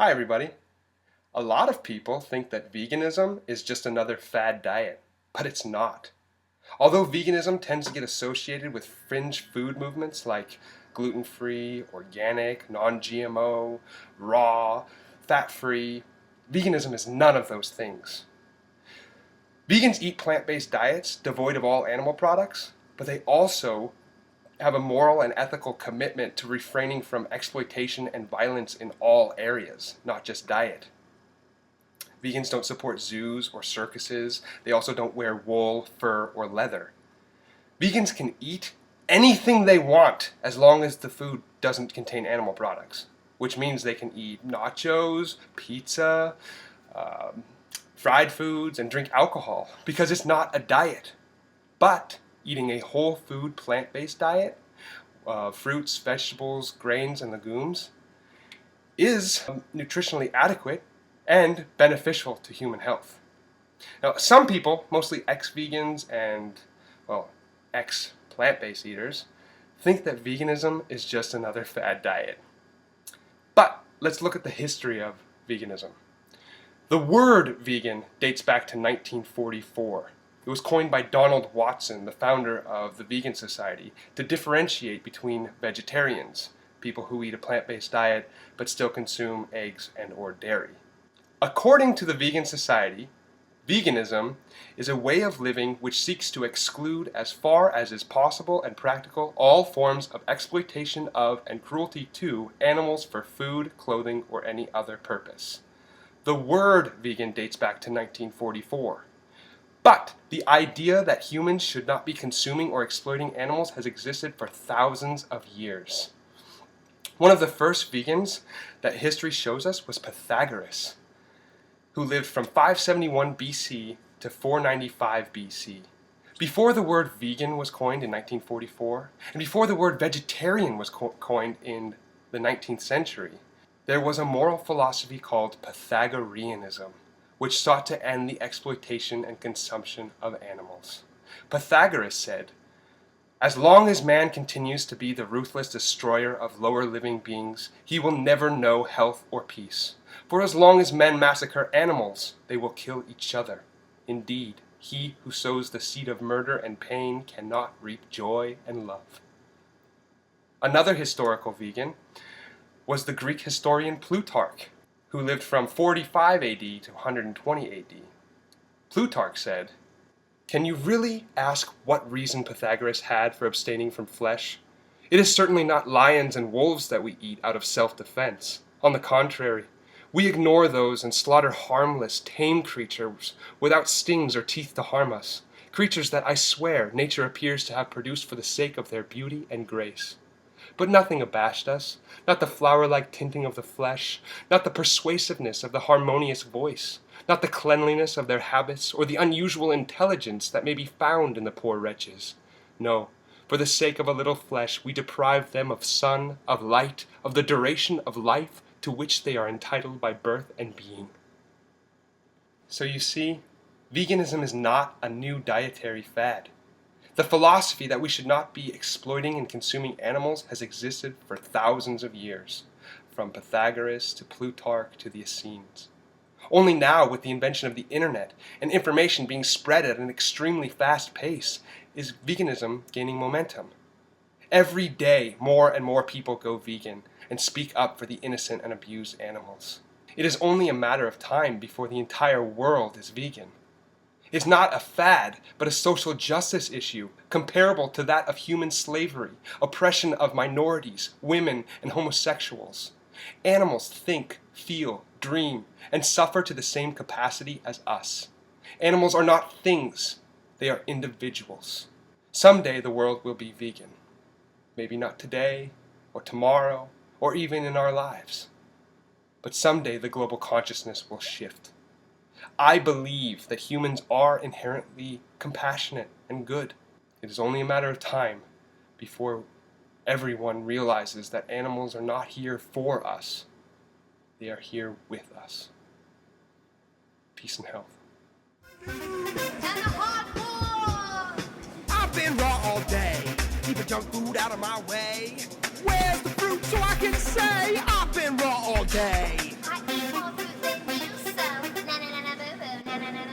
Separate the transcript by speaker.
Speaker 1: Hi everybody. A lot of people think that veganism is just another fad diet, but it's not. Although veganism tends to get associated with fringe food movements like gluten-free, organic, non-GMO, raw, fat-free, veganism is none of those things. Vegans eat plant-based diets devoid of all animal products, but they also have a moral and ethical commitment to refraining from exploitation and violence in all areas, not just diet. Vegans don't support zoos or circuses. They also don't wear wool, fur, or leather. Vegans can eat anything they want as long as the food doesn't contain animal products, which means they can eat nachos, pizza, fried foods, and drink alcohol because it's not a diet. But eating a whole food plant-based diet, fruits, vegetables, grains, and legumes, is nutritionally adequate and beneficial to human health. Now, some people, mostly ex-vegans and, ex-plant-based eaters, think that veganism is just another fad diet. But let's look at the history of veganism. The word vegan dates back to 1944. It was coined by Donald Watson, the founder of the Vegan Society, to differentiate between vegetarians, people who eat a plant-based diet but still consume eggs and or dairy. According to the Vegan Society, veganism is a way of living which seeks to exclude as far as is possible and practical all forms of exploitation of and cruelty to animals for food, clothing, or any other purpose. The word vegan dates back to 1944. But the idea that humans should not be consuming or exploiting animals has existed for thousands of years. One of the first vegans that history shows us was Pythagoras, who lived from 571 BC to 495 BC. Before the word vegan was coined in 1944, and before the word vegetarian was coined in the 19th century, there was a moral philosophy called Pythagoreanism, which sought to end the exploitation and consumption of animals. Pythagoras said, "As long as man continues to be the ruthless destroyer of lower living beings, he will never know health or peace. For as long as men massacre animals, they will kill each other. Indeed, he who sows the seed of murder and pain cannot reap joy and love." Another historical vegan was the Greek historian Plutarch, who lived from 45 AD to 120 AD. Plutarch said, "Can you really ask what reason Pythagoras had for abstaining from flesh? It is certainly not lions and wolves that we eat out of self-defense. On the contrary, we ignore those and slaughter harmless, tame creatures without stings or teeth to harm us, creatures that I swear nature appears to have produced for the sake of their beauty and grace. But nothing abashed us, not the flower-like tinting of the flesh, not the persuasiveness of the harmonious voice, not the cleanliness of their habits, or the unusual intelligence that may be found in the poor wretches. No, for the sake of a little flesh, we deprived them of sun, of light, of the duration of life to which they are entitled by birth and being." So you see, veganism is not a new dietary fad. The philosophy that we should not be exploiting and consuming animals has existed for thousands of years, from Pythagoras to Plutarch to the Essenes. Only now, with the invention of the internet and information being spread at an extremely fast pace, is veganism gaining momentum. Every day, more and more people go vegan and speak up for the innocent and abused animals. It is only a matter of time before the entire world is vegan. It's not a fad, but a social justice issue comparable to that of human slavery, oppression of minorities, women, and homosexuals. Animals think, feel, dream, and suffer to the same capacity as us. Animals are not things, they are individuals. Someday the world will be vegan. Maybe not today, or tomorrow, or even in our lives. But someday the global consciousness will shift. I believe that humans are inherently compassionate and good. It is only a matter of time before everyone realizes that animals are not here for us. They are here with us. Peace and health.
Speaker 2: I've been raw all day, keeping junk food out of my way. Where's the fruit so I can say I've been raw all day?
Speaker 3: Veganism.